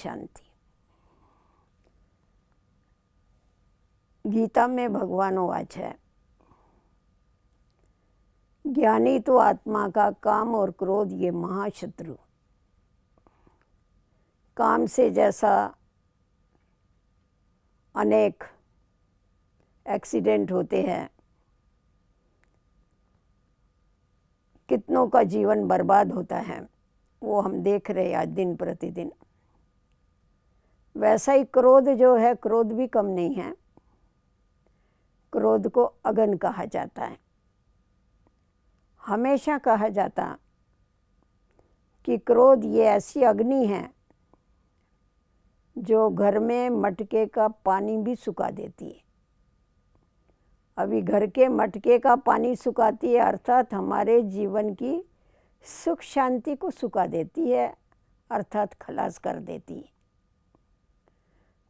शांति। गीता में भगवान वाच है, ज्ञानी तो आत्मा का काम और क्रोध ये महाशत्रु। काम से जैसा अनेक एक्सीडेंट होते हैं, कितनों का जीवन बर्बाद होता है, वो हम देख रहे हैं आज दिन प्रतिदिन। वैसा ही क्रोध जो है, क्रोध भी कम नहीं है। क्रोध को अगन कहा जाता है। हमेशा कहा जाता कि क्रोध ये ऐसी अग्नि है जो घर में मटके का पानी भी सुखा देती है। अभी घर के मटके का पानी सुखाती है, अर्थात हमारे जीवन की सुख शांति को सुखा देती है, अर्थात खलास कर देती है।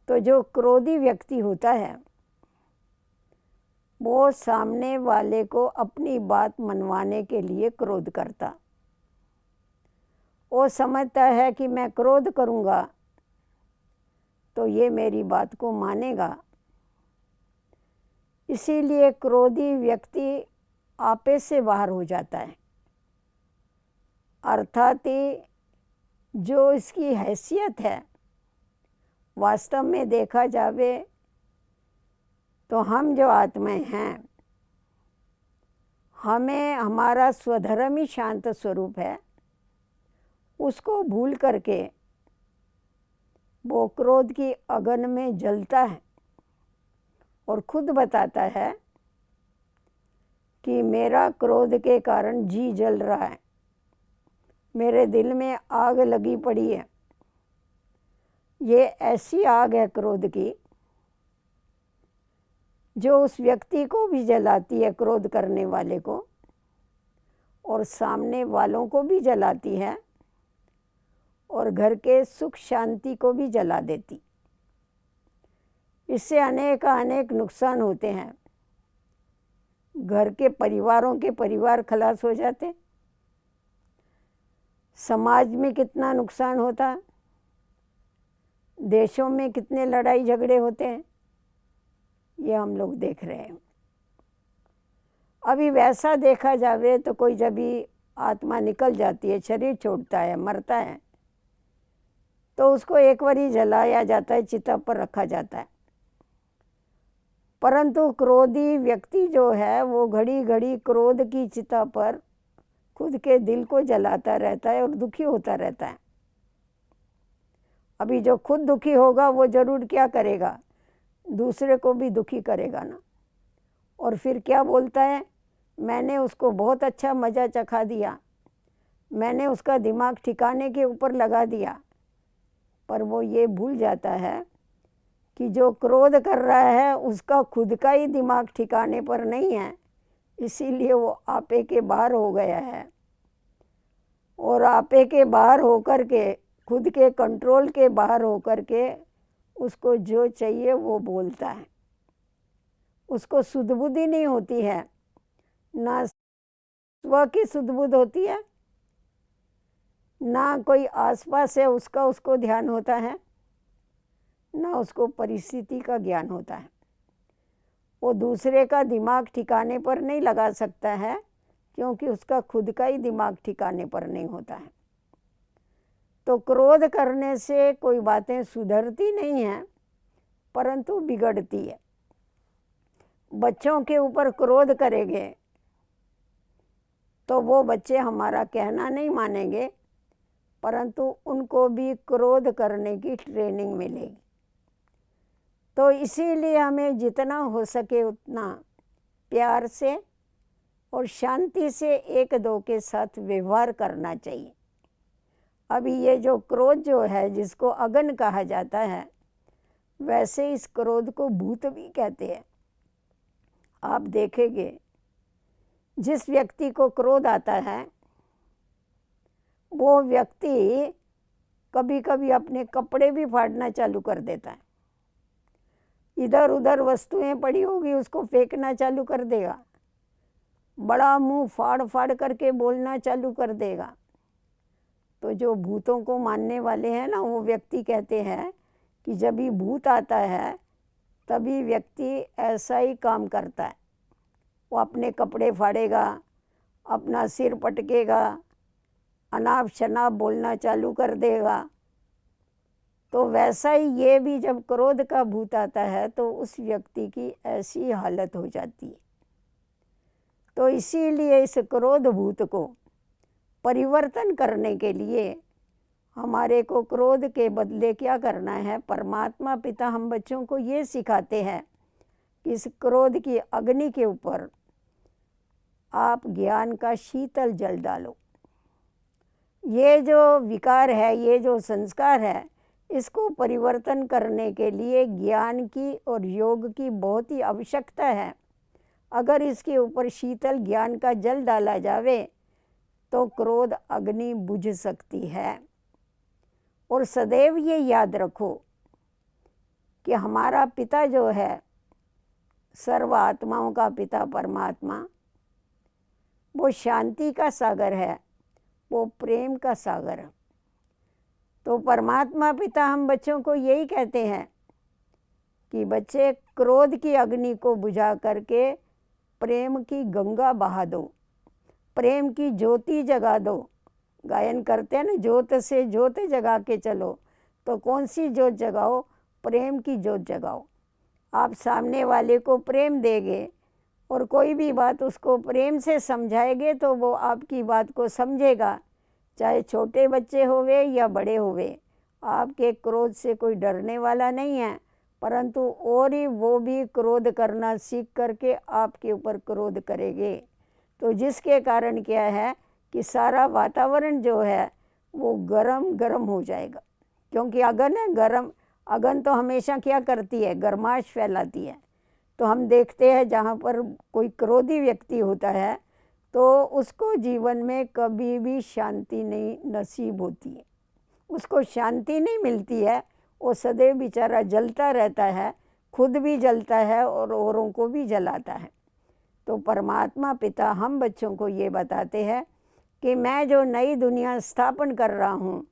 तो जो क्रोधी व्यक्ति होता है वो सामने वाले को अपनी बात मनवाने के लिए क्रोध करता। वो समझता है कि मैं क्रोध करूँगा तो ये मेरी बात को मानेगा, इसीलिए क्रोधी व्यक्ति आपे से बाहर हो जाता है। अर्थात जो इसकी हैसियत है, वास्तव में देखा जावे तो हम जो आत्माएं हैं, हमें हमारा स्वधर्म ही शांत स्वरूप है। उसको भूल करके वो क्रोध की अगन में जलता है और खुद बताता है कि मेरा क्रोध के कारण जी जल रहा है, मेरे दिल में आग लगी पड़ी है। ये ऐसी आग है क्रोध की जो उस व्यक्ति को भी जलाती है, क्रोध करने वाले को, और सामने वालों को भी जलाती है, और घर के सुख शांति को भी जला देती। इससे अनेक नुकसान होते हैं। घर के परिवारों के परिवार खलास हो जाते, समाज में कितना नुकसान होता है, देशों में कितने लड़ाई झगड़े होते हैं, ये हम लोग देख रहे हैं। अभी वैसा देखा जावे तो कोई जब भी आत्मा निकल जाती है, शरीर छोड़ता है, मरता है, तो उसको एक बार ही जलाया जाता है, चिता पर रखा जाता है। परंतु क्रोधी व्यक्ति जो है वो घड़ी घड़ी क्रोध की चिता पर खुद के दिल को जलाता रहता है और दुखी होता रहता है। अभी जो खुद दुखी होगा वो जरूर क्या करेगा, दूसरे को भी दुखी करेगा ना। और फिर क्या बोलता है, मैंने उसको बहुत अच्छा मज़ा चखा दिया, मैंने उसका दिमाग ठिकाने के ऊपर लगा दिया। पर वो ये भूल जाता है कि जो क्रोध कर रहा है उसका खुद का ही दिमाग ठिकाने पर नहीं है, इसीलिए वो आपे के बाहर हो गया है। और आपे के बाहर होकर के, खुद के कंट्रोल के बाहर होकर के उसको जो चाहिए वो बोलता है। उसको सुध बुद्धि नहीं होती है, ना स्व की सुध बुद्ध होती है, ना कोई आसपास है उसका उसको ध्यान होता है, ना उसको परिस्थिति का ज्ञान होता है। वो दूसरे का दिमाग ठिकाने पर नहीं लगा सकता है, क्योंकि उसका खुद का ही दिमाग ठिकाने पर नहीं होता है। तो क्रोध करने से कोई बातें सुधरती नहीं हैं, परंतु बिगड़ती है। बच्चों के ऊपर क्रोध करेंगे तो वो बच्चे हमारा कहना नहीं मानेंगे, परंतु उनको भी क्रोध करने की ट्रेनिंग मिलेगी। तो इसीलिए हमें जितना हो सके उतना प्यार से और शांति से एक दो के साथ व्यवहार करना चाहिए। अभी ये जो क्रोध जो है, जिसको अगन कहा जाता है, वैसे इस क्रोध को भूत भी कहते हैं। आप देखेंगे जिस व्यक्ति को क्रोध आता है वो व्यक्ति कभी कभी अपने कपड़े भी फाड़ना चालू कर देता है। इधर उधर वस्तुएं पड़ी होगी उसको फेंकना चालू कर देगा, बड़ा मुंह फाड़ फाड़ करके बोलना चालू कर देगा। तो जो भूतों को मानने वाले हैं ना, वो व्यक्ति कहते हैं कि जब भी भूत आता है तभी व्यक्ति ऐसा ही काम करता है। वो अपने कपड़े फाड़ेगा, अपना सिर पटकेगा, अनाप शनाप बोलना चालू कर देगा। तो वैसा ही ये भी जब क्रोध का भूत आता है तो उस व्यक्ति की ऐसी हालत हो जाती है। तो इसीलिए इस क्रोध भूत को परिवर्तन करने के लिए हमारे को क्रोध के बदले क्या करना है। परमात्मा पिता हम बच्चों को ये सिखाते हैं कि इस क्रोध की अग्नि के ऊपर आप ज्ञान का शीतल जल डालो। ये जो विकार है, ये जो संस्कार है, इसको परिवर्तन करने के लिए ज्ञान की और योग की बहुत ही आवश्यकता है। अगर इसके ऊपर शीतल ज्ञान का जल डाला जावे तो क्रोध अग्नि बुझ सकती है। और सदैव ये याद रखो कि हमारा पिता जो है, सर्व आत्माओं का पिता परमात्मा, वो शांति का सागर है, वो प्रेम का सागर है। तो परमात्मा पिता हम बच्चों को यही कहते हैं कि बच्चे क्रोध की अग्नि को बुझा करके प्रेम की गंगा बहा दो, प्रेम की ज्योति जगा दो। गायन करते हैं ना, ज्योत से ज्योत जगा के चलो। तो कौन सी ज्योत जगाओ? प्रेम की ज्योत जगाओ। आप सामने वाले को प्रेम देंगे और कोई भी बात उसको प्रेम से समझाएंगे तो वो आपकी बात को समझेगा, चाहे छोटे बच्चे होवे या बड़े होवे। आपके क्रोध से कोई डरने वाला नहीं है, परंतु और ही वो भी क्रोध करना सीख करके आपके ऊपर क्रोध करेंगे। तो जिसके कारण क्या है कि सारा वातावरण जो है वो गरम गरम हो जाएगा। क्योंकि अगन है, गरम अगन तो हमेशा क्या करती है? गर्माश फैलाती है। तो हम देखते हैं जहाँ पर कोई क्रोधी व्यक्ति होता है तो उसको जीवन में कभी भी शांति नहीं नसीब होती है, उसको शांति नहीं मिलती है। वो सदैव बेचारा जलता रहता है, खुद भी जलता है और औरों को भी जलाता है। तो परमात्मा पिता हम बच्चों को ये बताते हैं कि मैं जो नई दुनिया स्थापन कर रहा हूँ,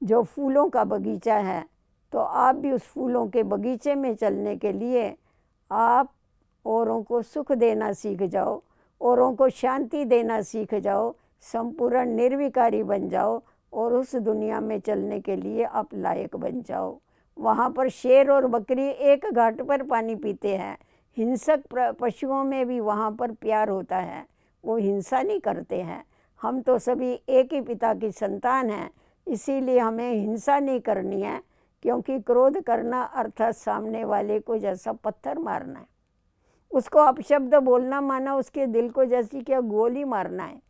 जो फूलों का बगीचा है, तो आप भी उस फूलों के बगीचे में चलने के लिए आप औरों को सुख देना सीख जाओ, औरों को शांति देना सीख जाओ, संपूर्ण निर्विकारी बन जाओ और उस दुनिया में चलने के लिए आप लायक बन जाओ। वहाँ पर शेर और बकरी एक घाट पर पानी पीते हैं। हिंसक पशुओं में भी वहाँ पर प्यार होता है, वो हिंसा नहीं करते हैं। हम तो सभी एक ही पिता की संतान हैं, इसीलिए हमें हिंसा नहीं करनी है। क्योंकि क्रोध करना अर्थात सामने वाले को जैसा पत्थर मारना है, उसको अपशब्द बोलना माना उसके दिल को जैसी क्या गोली मारना है।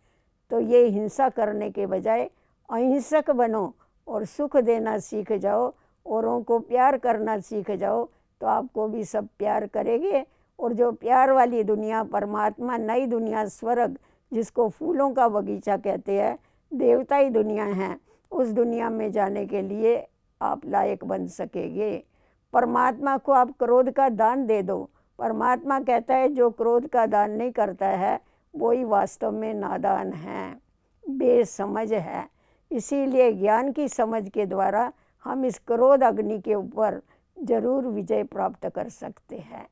तो ये हिंसा करने के बजाय अहिंसक बनो और सुख देना सीख जाओ, औरों को प्यार करना सीख जाओ, तो आपको भी सब प्यार करेंगे। और जो प्यार वाली दुनिया परमात्मा, नई दुनिया स्वर्ग, जिसको फूलों का बगीचा कहते हैं, देवताई दुनिया है, उस दुनिया में जाने के लिए आप लायक बन सकेंगे। परमात्मा को आप क्रोध का दान दे दो। परमात्मा कहता है जो क्रोध का दान नहीं करता है वही वास्तव में नादान है, बेसमझ है। इसीलिए ज्ञान की समझ के द्वारा हम इस क्रोध अग्नि के ऊपर जरूर विजय प्राप्त कर सकते हैं।